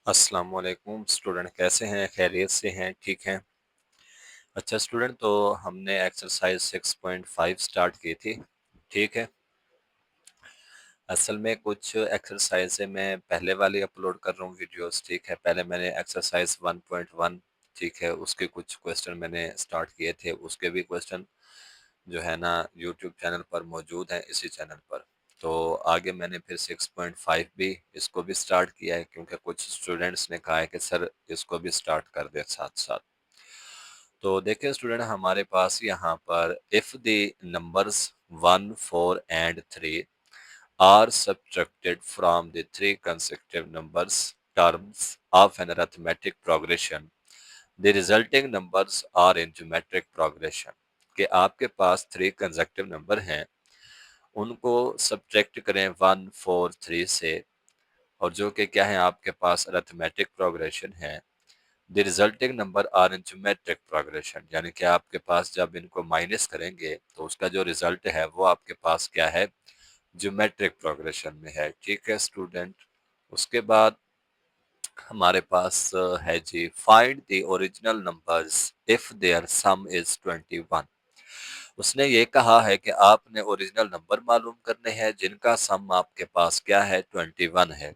अस्सलाम वालेकुम स्टूडेंट, कैसे हैं? खैरियत से हैं? ठीक हैं? अच्छा स्टूडेंट, तो हमने एक्सरसाइज 6.5 स्टार्ट की थी। ठीक है। असल में कुछ एक्सरसाइज है, मैं पहले वाली अपलोड कर रहा हूँ वीडियोस। ठीक है। पहले मैंने एक्सरसाइज 1.1, ठीक है, उसके कुछ क्वेश्चन मैंने स्टार्ट किए थे। उसके भी क्वेश्चन जो है ना यूट्यूब चैनल पर मौजूद हैं, इसी चैनल पर। तो आगे मैंने फिर 6.5 भी इसको भी स्टार्ट किया है, क्योंकि कुछ स्टूडेंट्स ने कहा है कि सर इसको भी स्टार्ट कर दे साथ साथ। तो देखिए स्टूडेंट, हमारे पास यहाँ पर if the numbers 1, 4 and 3 are subtracted from the three consecutive numbers terms of an arithmetic progression, the resulting numbers are in geometric progression। कि आपके पास 3 कंसेक्टिव नंबर हैं, उनको सब्ट्रैक्ट करें 1, 4, 3 से, और जो कि क्या है आपके पास अरिथमेटिक प्रोग्रेशन है। The resulting number are in geometric progression, यानी कि आपके पास जब इनको माइनस करेंगे तो उसका जो रिजल्ट है वो आपके पास क्या है, ज्योमेट्रिक प्रोग्रेशन में है। ठीक है स्टूडेंट। उसके बाद हमारे पास है जी, find the original numbers if there sum is 21। उसने ये कहा है कि आपने ओरिजिनल नंबर मालूम करने हैं जिनका सम आपके पास क्या है, 21 है।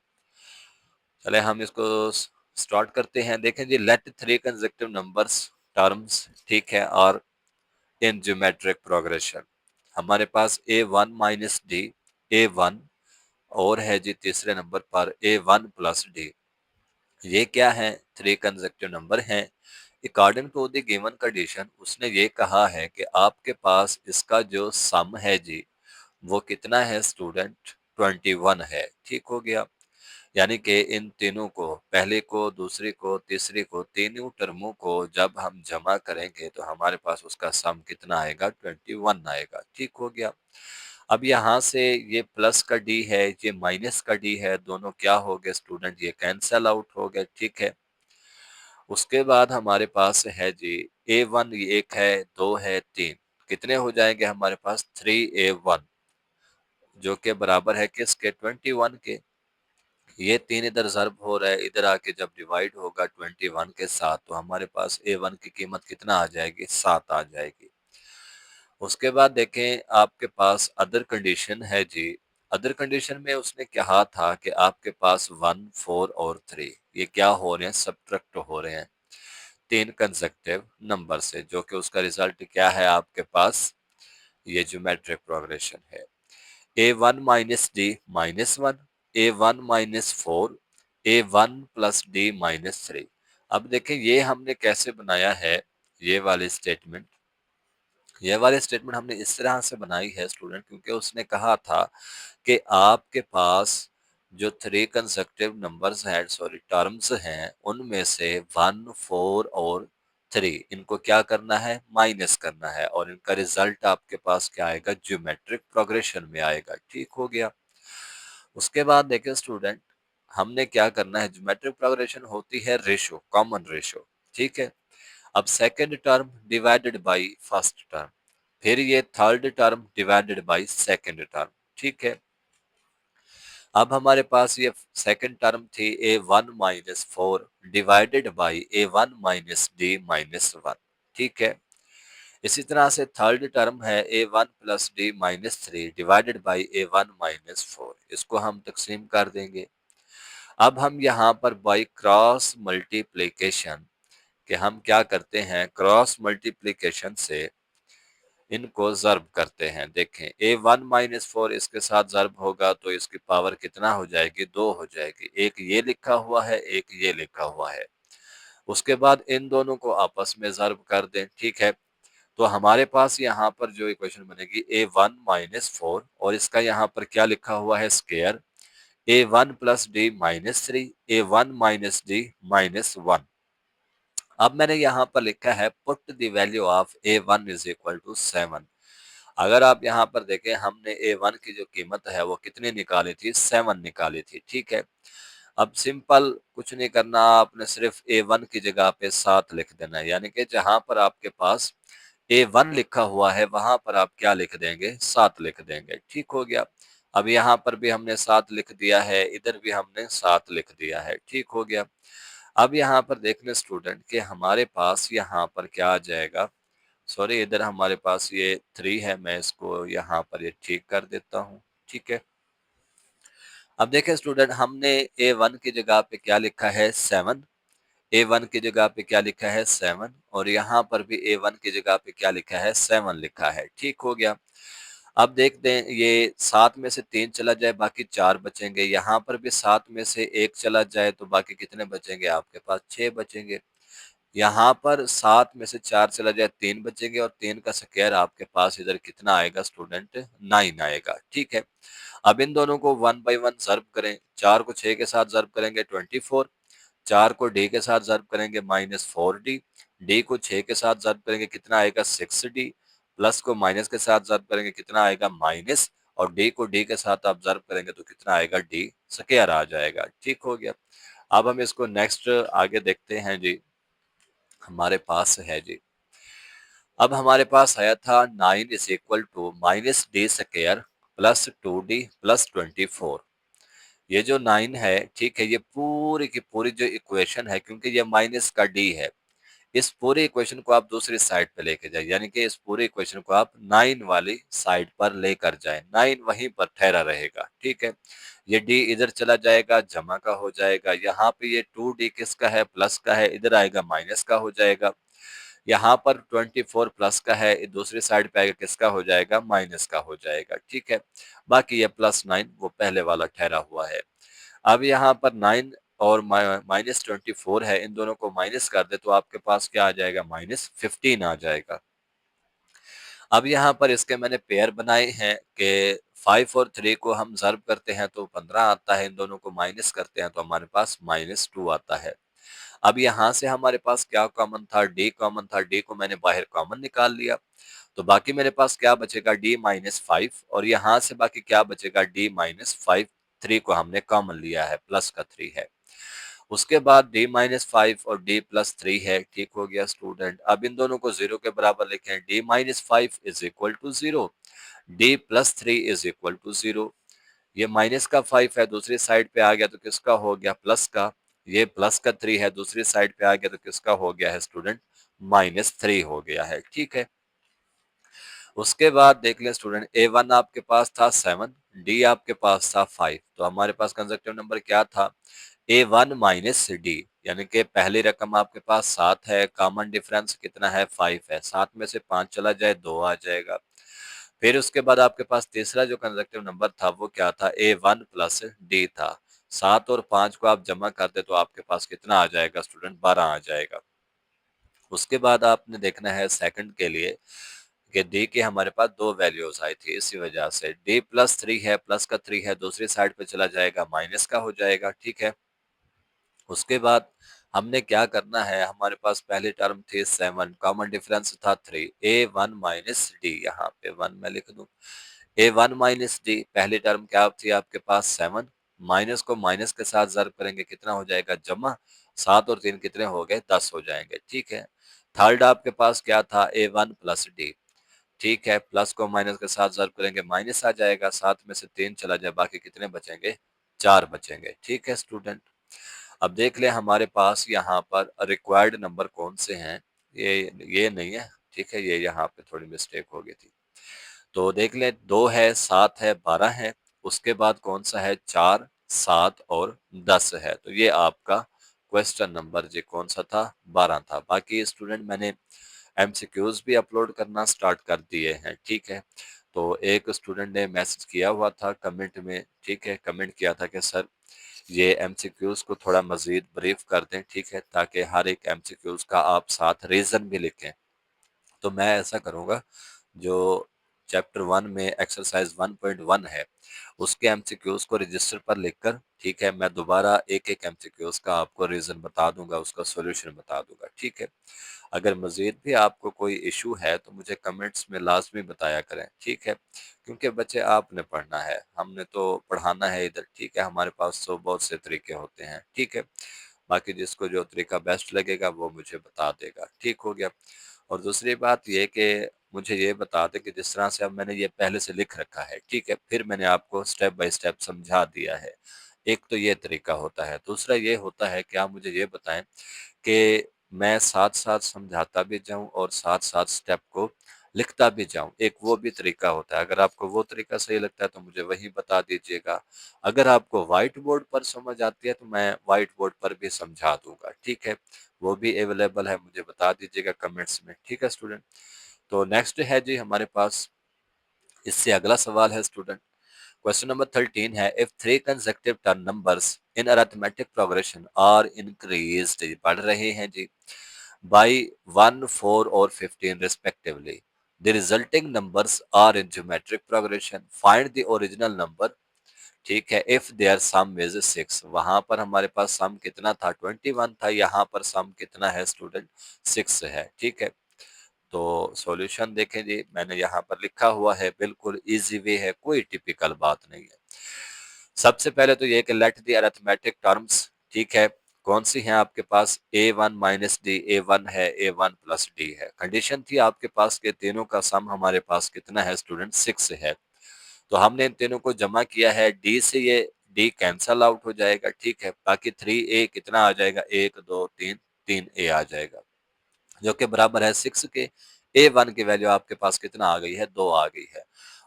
चले हम इसको स्टार्ट करते हैं। देखें जी, let three consecutive numbers terms, ठीक है, और इन ज्योमेट्रिक प्रोग्रेशन। हमारे पास a1 माइनस डी, a1, और है जी तीसरे नंबर पर a1 प्लस डी। ये क्या है, थ्री कंसेक्टिव नंबर हैं। According to the given condition, उसने ये कहा है कि आपके पास इसका जो सम है जी, वो कितना है स्टूडेंट, 21 है। ठीक हो गया। यानी कि इन तीनों को, पहले को, दूसरी को, तीसरी को, तीनों टर्मों को जब हम जमा करेंगे तो हमारे पास उसका सम कितना आएगा, 21 आएगा। ठीक हो गया। अब यहाँ से ये प्लस का डी है, ये माइनस का डी है, दोनों क्या हो गए स्टूडेंट, ये कैंसल आउट हो गए। ठीक है। उसके बाद हमारे पास है जी, a1 एक है, दो है, तीन, कितने हो जाएंगे हमारे पास, 3a1, जो कि बराबर है किसके, 21 के। ये तीन इधर ज़र्ब हो रहा है, इधर आके जब डिवाइड होगा 21 के साथ, तो हमारे पास a1 की कीमत कितना आ जाएगी, 7 आ जाएगी। उसके बाद देखें आपके पास अदर कंडीशन है जी। अदर कंडीशन में उसने कहा था कि आपके पास 1, 4 और 3 ये क्या हो रहे हैं, सब्ट्रैक्ट हो रहे हैं तीन कंसेक्टिव नंबर से, जो कि उसका रिजल्ट क्या है आपके पास, ये ज्योमेट्रिक प्रोग्रेशन है। a1 minus d minus 1, a1 minus 4, a1 plus d minus 3। अब देखें ये हमने कैसे बनाया है, ये वाली स्टेटमेंट, ये वाली स्टेटमेंट हमने इस तरह से बनाई है स्टूडेंट, क्योंकि उसने कहा था कि आपके पास जो थ्री कंसेक्टिव नंबर्स हैं, सॉरी टर्म्स हैं, उनमें से 1, 4 और 3 इनको क्या करना है, माइनस करना है, और इनका रिजल्ट आपके पास क्या आएगा, ज्योमेट्रिक प्रोग्रेशन में आएगा। ठीक हो गया। उसके बाद देखिए स्टूडेंट, हमने क्या करना है, ज्योमेट्रिक प्रोग्रेशन होती है रेशो, कॉमन रेशो। ठीक है। अब second term divided by first term, फिर ये third term divided by second term. ठीक है। अब हमारे पास ये सेकंड टर्म थी a1 minus 4 divided by a1 minus d minus 1। ठीक है। इसी तरह से थर्ड टर्म है a1 plus d minus 3 divided by a1 minus 4, इसको हम तकसीम कर देंगे। अब हम यहाँ पर बाई क्रॉस मल्टीप्लीकेशन, कि हम क्या करते हैं, क्रॉस मल्टीप्लीकेशन से इनको ज़र्ब करते हैं। देखें a1 माइनस 4 इसके साथ ज़र्ब होगा तो इसकी पावर कितना हो जाएगी, 2 हो जाएगी। एक ये लिखा हुआ है, एक ये लिखा हुआ है। उसके बाद इन दोनों को आपस में ज़र्ब कर दें। ठीक है। तो हमारे पास यहाँ पर जो इक्वेशन बनेगी a1 माइनस 4, और इसका यहाँ पर क्या लिखा हुआ है, square a1 plus d minus 3, a1 minus d minus 1। अब मैंने यहाँ पर लिखा है put the value of a1 is equal to 7। अगर आप यहाँ पर देखें, हमने a1 की जो कीमत है वो कितनी निकाली थी, 7 निकाली थी। ठीक है। अब सिंपल कुछ नहीं करना, आपने सिर्फ a1 की जगह पे 7 लिख देना है, यानी कि जहां पर आपके पास a1 लिखा हुआ है वहां पर आप क्या लिख देंगे, 7 लिख देंगे। ठीक हो गया। अब यहाँ पर भी हमने 7 लिख दिया है, इधर भी हमने 7 लिख दिया है, ठीक हो गया। अब यहाँ पर देख लें स्टूडेंट कि हमारे पास यहाँ पर क्या आ जाएगा, सॉरी इधर हमारे पास ये 3 है, मैं इसको यहाँ पर ये ठीक कर देता हूँ, ठीक है। अब देखें स्टूडेंट, हमने A1 की जगह पे क्या लिखा है 7, A1 की जगह पे क्या लिखा है 7, और यहाँ पर भी A1 की जगह पे क्या लिखा है 7 लिखा है, ठीक हो गया। अब देखते हैं ये 7 में से 3 चला जाए बाकी 4 बचेंगे, यहाँ पर भी 7 में से 1 चला जाए तो बाकी कितने बचेंगे, आपके पास 6 बचेंगे। यहाँ पर 7 में से 4 चला जाए 3 बचेंगे, और 3 का स्क्वायर आपके पास इधर कितना आएगा स्टूडेंट, 9 आएगा, ठीक है। अब इन दोनों को 1 बाई 1 ज़र्ब करें, 4 को 6 के साथ ज़र्ब करेंगे 24, 4 को डी के साथ ज़र्ब करेंगे -4d, डी को 6 के साथ ज़र्ब करेंगे कितना आएगा 6d, प्लस को माइनस के साथ ज़र्ब करेंगे कितना आएगा माइनस, और डी को डी के साथ आप ज़र्ब करेंगे तो कितना आएगा डी स्क्वायर आ जाएगा, ठीक हो गया। अब हम इसको नेक्स्ट आगे देखते हैं जी, हमारे पास है जी, अब हमारे पास आया था 9 is equal to minus d square plus 2d plus 24। ये जो 9 है, ठीक है, ये पूरी की पूरी जो इक्वेशन है, क्योंकि ये माइनस का डी है, इस पूरे इक्वेशन को आप दूसरी साइड पे लेके जाए, यानी कि इस पूरे इक्वेशन को आप 9 वाली साइड पर लेकर जाएं, 9 वहीं पर ठहरा रहेगा, ठीक है। ये डी इधर चला जाएगा, जमा का हो जाएगा, यहाँ पे ये 2d किसका है, प्लस का है, इधर आएगा माइनस का हो जाएगा। यहाँ पर 24 प्लस का है, दूसरी साइड पे आएगा किसका हो जाएगा, माइनस का हो जाएगा, ठीक है। बाकी ये +9 वो पहले वाला ठहरा हुआ है। अब यहाँ पर 9 और -24 है, इन दोनों को माइनस कर दे तो आपके पास क्या आ जाएगा, -15 आ जाएगा। अब यहाँ पर इसके मैंने पेयर बनाए हैं कि 5 और 3 को हम ज़र्ब करते हैं तो 15 आता है, इन दोनों को माइनस करते हैं तो हमारे पास -2 आता है। अब यहाँ से हमारे पास क्या कॉमन था, डी कॉमन था, डी को मैंने बाहर कॉमन निकाल लिया, तो बाकी मेरे पास क्या बचेगा, डी -5, और यहाँ से बाकी क्या बचेगा, डी -5, 3 को हमने कॉमन लिया है, प्लस का 3 है। उसके बाद d-5 और d+3 है, ठीक हो गया स्टूडेंट। अब इन दोनों को 0 के बराबर लिखें, d-5 is equal to 0, d+3 is equal to 0। ये माइनस का 5 है, दूसरी साइड पे आ गया तो किसका हो गया, प्लस का। ये प्लस का 3 है, दूसरी साइड पे आ गया तो किसका हो गया है स्टूडेंट, -3 हो गया है, ठीक है। उसके बाद देख लें स्टूडेंट, A1 आपके पास था 7, D आपके पास था 5, तो हमारे पास कंसेक्टिव नंबर क्या था, A1 माइनस D, यानी कि पहली रकम आपके पास 7 है, कॉमन डिफरेंस कितना है 5 है, 7 में से 5 चला जाए 2 आ जाएगा। फिर उसके बाद आपके पास तीसरा जो कंसेक्टिव नंबर था वो क्या था, A1 प्लस D था। 7 और 5 को आप जमा कर दे तो आपके पास कितना आ जाएगा स्टूडेंट, 12 आ जाएगा। उसके बाद आपने देखना है सेकंड के लिए कि डी की हमारे पास 2 वैल्यूज आई थी, इसी वजह से d+3 है, प्लस का 3 है, दूसरी साइड पे चला जाएगा माइनस का हो जाएगा, ठीक है। उसके बाद हमने क्या करना है, हमारे पास पहली टर्म थी 7, कॉमन डिफरेंस था 3, A1 माइनस डी, यहाँ पे 1 मैं लिख दूं, A1 माइनस डी, पहली टर्म क्या थी आपके पास 7, माइनस को माइनस के साथ ज़र्ब करेंगे कितना हो जाएगा, जमा, 7 और 3 कितने हो गए, 10 हो जाएंगे, ठीक है। थर्ड आपके पास क्या था, A1 प्लस डी, ठीक है, प्लस को माइनस के साथ ज़र्ब करेंगे माइनस आ जाएगा, 7 में से 3 चला जाए बाकी कितने बचेंगे, 4 बचेंगे, ठीक है स्टूडेंट। अब देख लें हमारे पास यहाँ पर रिक्वायर्ड नंबर कौन से हैं, ये नहीं है, ठीक है, ये यहाँ पे थोड़ी मिस्टेक हो गई थी। तो देख लें, 2 है, 7 है, 12 है, उसके बाद कौन सा है, 4, 7 और 10 है, तो ये आपका क्वेश्चन नंबर जी कौन सा था, 12 था। बाकी स्टूडेंट मैंने एमसीक्यूज भी अपलोड करना स्टार्ट कर दिए हैं, ठीक है। तो एक स्टूडेंट ने मैसेज किया हुआ था कमेंट में, ठीक है, कमेंट किया था कि सर ये एमसीक्यूज को थोड़ा मजीद ब्रीफ कर दें, ठीक है, ताकि हर एक एमसीक्यूज का आप साथ रीजन भी लिखें। तो मैं ऐसा करूँगा, जो चैप्टर 1 में एक्सरसाइज 1.1 है, उसके एमसीक्यूज को रजिस्टर पर लिखकर, ठीक है, मैं दोबारा एक-एक एमसीक्यूज का आपको रीज़न बता दूंगा, उसका सॉल्यूशन बता दूंगा, ठीक है। अगर मज़ीद भी आपको कोई इशू है तो मुझे कमेंट्स में लाज़मी बताया करें, ठीक है। क्योंकि बच्चे आपने पढ़ना है, हमने तो पढ़ाना है इधर, ठीक है, हमारे पास तो बहुत से तरीके होते हैं, ठीक है। बाकी जिसको जो तरीका बेस्ट लगेगा वो मुझे बता देगा, ठीक हो गया। और दूसरी बात ये कि मुझे ये बता दें कि जिस तरह से अब मैंने ये पहले से लिख रखा है, ठीक है, फिर मैंने आपको स्टेप बाय स्टेप समझा दिया है। एक तो ये तरीका होता है, दूसरा ये होता है कि आप मुझे ये बताएं कि मैं साथ-साथ समझाता भी जाऊँ और साथ-साथ स्टेप को लिखता भी जाऊँ, एक वो भी तरीका होता है। अगर आपको वो तरीका सही लगता है तो मुझे वही बता दीजिएगा। अगर आपको व्हाइट बोर्ड पर समझ आती है तो मैं व्हाइट बोर्ड पर भी समझा दूँगा, ठीक है? वो भी अवेलेबल है, मुझे बता दीजिएगा कमेंट्स में, ठीक है स्टूडेंट? तो नेक्स्ट है जी हमारे पास, इससे अगला सवाल है स्टूडेंट, क्वेश्चन नंबर 13 है, if three consecutive term numbers in arithmetic progression are increased, बढ़ रहे हैं जी, बाई 1, 4 और 15 respectively, the resulting numbers are in geometric progression, find the original number, ठीक है, if their sum is 6, वहां पर हमारे पास सम कितना था, 21 था, यहाँ पर सम कितना है स्टूडेंट, 6 है, ठीक है। तो सॉल्यूशन देखें जी, मैंने यहाँ पर लिखा हुआ है, बिल्कुल इजी वे है, कोई टिपिकल बात नहीं है। सबसे पहले तो ये कि लेट दी अरिथमेटिक टर्म्स, ठीक है, कौन सी हैं आपके पास, a1 माइनस डी, a1 है, a1 प्लस डी है। कंडीशन थी आपके पास के तीनों का सम हमारे पास कितना है स्टूडेंट, 6 है। तो हमने इन तीनों को जमा किया है, डी से ये डी कैंसल आउट हो जाएगा, ठीक है, बाकी 3a कितना आ जाएगा, 1 2 3, 3a आ जाएगा, जो कि बराबर है 6 के। a1 की वैल्यू आपके पास कितना आ गई है, 2 आ गई है।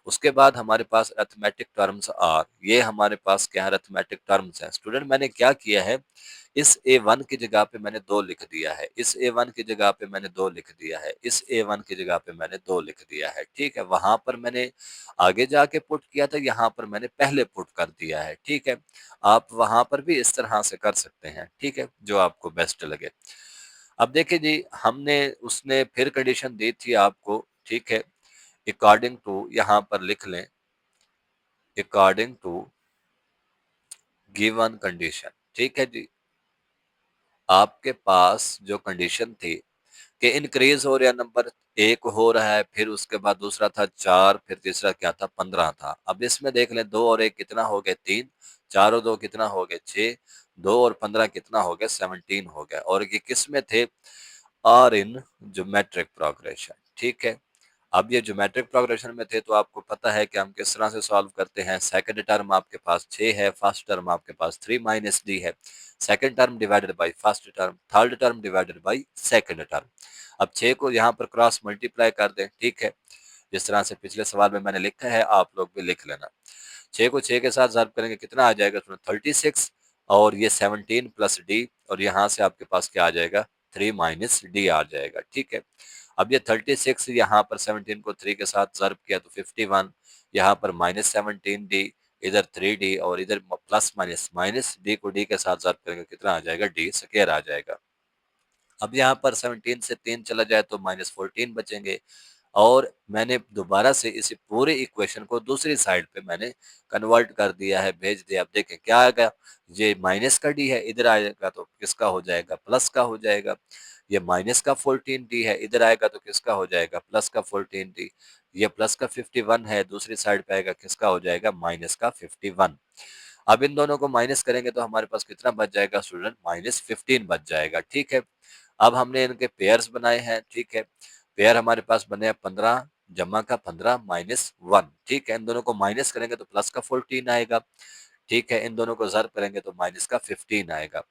उसके बाद हमारे पास अरिथमेटिक टर्म्स आर, ये हमारे पास क्या है, अरिथमेटिक टर्म्स हैं। स्टूडेंट मैंने क्या किया है, इस a1 की जगह पे मैंने 2 लिख दिया है, इस a1 की जगह पे मैंने 2 लिख दिया है, इस a1 की जगह पे मैंने 2 लिख दिया है, ठीक है। वहां पर मैंने आगे जाके पुट किया था, यहाँ पर मैंने पहले पुट कर दिया है, ठीक है। आप वहां पर भी इस तरह से कर सकते हैं, ठीक है, जो आपको बेस्ट लगे। अब देखिए जी, हमने उसने फिर कंडीशन दी थी आपको, ठीक है, अकॉर्डिंग टू, यहाँ पर लिख लें, अकॉर्डिंग टू गिवन कंडीशन, ठीक है जी। आपके पास जो कंडीशन थी कि इंक्रीज हो रहा नंबर, एक हो रहा है, फिर उसके बाद दूसरा था 4, फिर तीसरा क्या था, 15 था। अब इसमें देख लें, 2 और 1 कितना हो गए, 3, 4 और 2 कितना हो गए, 6, 2 और 15 कितना हो गया, 17 हो गया। और ये किस में थे, आर इन ज्योमेट्रिक प्रोग्रेशन, ठीक है। अब ये ज्योमेट्रिक प्रोग्रेशन में थे तो आपको पता है कि हम किस तरह से सॉल्व करते हैं। सेकंड टर्म आपके पास 6 है, फर्स्ट टर्म आपके पास 3 माइनस डी है, second term divided by first term, third term divided by second term. अब 6 को यहाँ पर क्रॉस मल्टीप्लाई कर दें, ठीक है, जिस तरह से पिछले सवाल में मैंने लिखा है आप लोग भी लिख लेना। 6 को 6 के साथ ज़र्ब करेंगे, कितना आ जाएगा, 36, और ये 17 प्लस डी, और यहाँ से आपके पास क्या आ जाएगा, 3 माइनस डी आ जाएगा, ठीक है। अब ये 36, यहाँ पर 17 को 3 के साथ ज़र्ब किया तो 51, यहाँ पर माइनस 17 डी, इधर 3d, और इधर प्लस माइनस, माइनस डी को डी के साथ ज़र्ब करेंगे, कितना आ जाएगा, डी स्क्वायर आ जाएगा। अब यहाँ पर 17 से 3 चला जाए तो -14 बचेंगे, और मैंने दोबारा से इसी पूरे इक्वेशन को दूसरी साइड पे मैंने कन्वर्ट कर दिया है, भेज दिया। अब देखें क्या आएगा, ये माइनस का डी है, इधर आएगा तो किसका हो जाएगा, प्लस का हो जाएगा। ये माइनस का 14 डी है, इधर आएगा तो किसका हो जाएगा, प्लस का 14 डी। ये प्लस का 51 है, दूसरी साइड पे आएगा, किसका हो जाएगा, माइनस का 51। अब इन दोनों को माइनस करेंगे तो हमारे पास कितना बच जाएगा स्टूडेंट, -15 बच जाएगा, ठीक है। अब हमने इनके पेयर्स बनाए हैं, ठीक है, पेयर हमारे पास बने हैं 15 जमा का 15 माइनस 1, ठीक है। इन दोनों को माइनस करेंगे तो प्लस का 14 आएगा, ठीक है। इन दोनों को ज़र्ब करेंगे तो माइनस का 15 आएगा।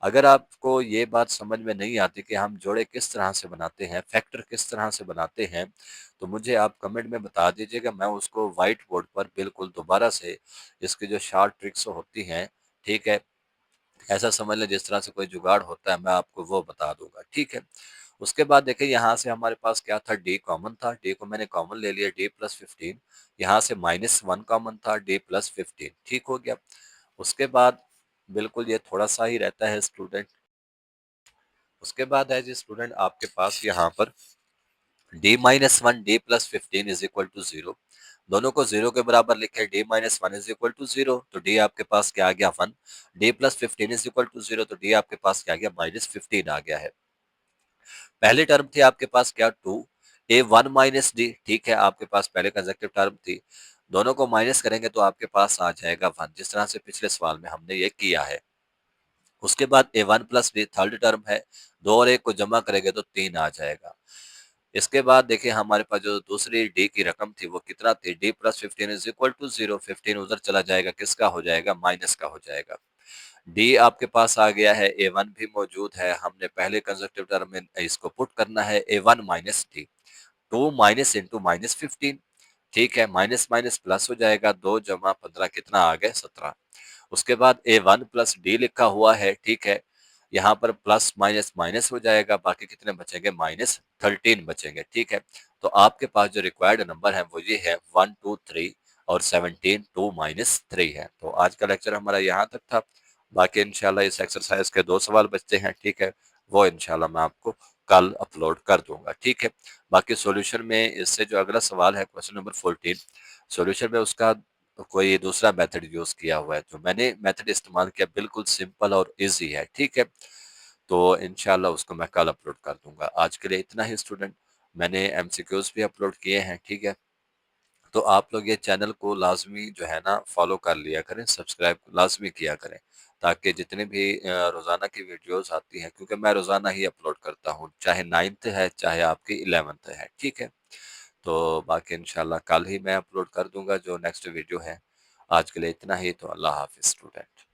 अगर आपको ये बात समझ में नहीं आती कि हम जोड़े किस तरह से बनाते हैं, फैक्टर किस तरह से बनाते हैं, तो मुझे आप कमेंट में बता दीजिएगा, मैं उसको व्हाइट बोर्ड पर बिल्कुल दोबारा से इसकी जो शॉर्ट ट्रिक्स होती हैं, ठीक है, ऐसा समझ लें जिस तरह से कोई जुगाड़ होता है, मैं आपको वो बता दूंगा, ठीक है। उसके बाद देखिए, यहाँ से हमारे पास क्या था, डी कॉमन था, डी को मैंने कॉमन ले लिया, डी प्लस 15, यहाँ से -1 कॉमन था, डी प्लस 15, ठीक हो गया। उसके बाद बिल्कुल ये थोड़ा सा ही रहता है स्टूडेंट। उसके बाद है जी स्टूडेंट, आपके पास यहाँ पर d-1 d plus 15 is equal to 0, दोनों को 0 के बराबर लिखे, d-1 इज इक्वल टू 0, तो d आपके पास क्या आ गया, 1, d plus 15 is equal to 0, तो d आपके पास क्या आ गया, -15 आ गया है। पहली टर्म थी आपके पास क्या, 2, a1 माइनस डी, ठीक है, आपके पास पहले कंसेक्टिव टर्म थी, दोनों को माइनस करेंगे तो आपके पास आ जाएगा 1, जिस तरह से पिछले सवाल में हमने ये किया है। उसके बाद a1 plus D third term है, 2 और 1 को जमा करेंगे तो 3 आ जाएगा। इसके बाद देखिए हमारे पास जो दूसरी डी की रकम थी वो कितना थी, d plus 15 is equal to 0। 15 उधर चला जाएगा, किसका हो जाएगा, माइनस का हो जाएगा। डी आपके पास आ गया है, ए वन भी मौजूद है, हमने पहले कंजक्टिव टर्म में इसको पुट करना है, a one minus d, 2 minus into minus 15, ठीक है, माइनस माइनस प्लस हो जाएगा, 2 जमा 15 कितना आ गया, 17। उसके बाद ए वन प्लस डी लिखा हुआ है, ठीक है, यहाँ पर प्लस माइनस माइनस हो जाएगा, बाकी कितने बचेंगे, माइनस 13 बचेंगे, ठीक है। तो आपके पास जो रिक्वायर्ड नंबर है वो ये है 1 2 3 और 17 2 माइनस 3 है। तो आज का लेक्चर हमारा यहाँ तक था। बाकी इंशाल्लाह इस एक्सरसाइज के 2 सवाल बचते हैं, ठीक है, वो इंशाल्लाह मैं आपको कल अपलोड कर दूंगा, ठीक है। बाकी सॉल्यूशन में इससे जो अगला सवाल है क्वेश्चन नंबर 14, सॉल्यूशन में उसका कोई दूसरा मेथड यूज किया हुआ है, जो मैंने मेथड इस्तेमाल किया बिल्कुल सिंपल और इजी है, ठीक है। तो इंशाल्लाह उसको मैं कल अपलोड कर दूंगा। आज के लिए इतना ही स्टूडेंट, मैंने एमसीक्यूज भी अपलोड किए हैं, ठीक है। तो आप लोग ये चैनल को लाजमी जो है ना फॉलो कर लिया करें, सब्सक्राइब लाजमी किया करें, ताकि जितने भी रोज़ाना की वीडियोस आती हैं, क्योंकि मैं रोज़ाना ही अपलोड करता हूँ, चाहे 9th है चाहे आपकी 11th है, ठीक है। तो बाकी इंशाल्लाह कल ही मैं अपलोड कर दूंगा जो नेक्स्ट वीडियो है। आज के लिए इतना ही, तो अल्लाह हाफिज स्टूडेंट।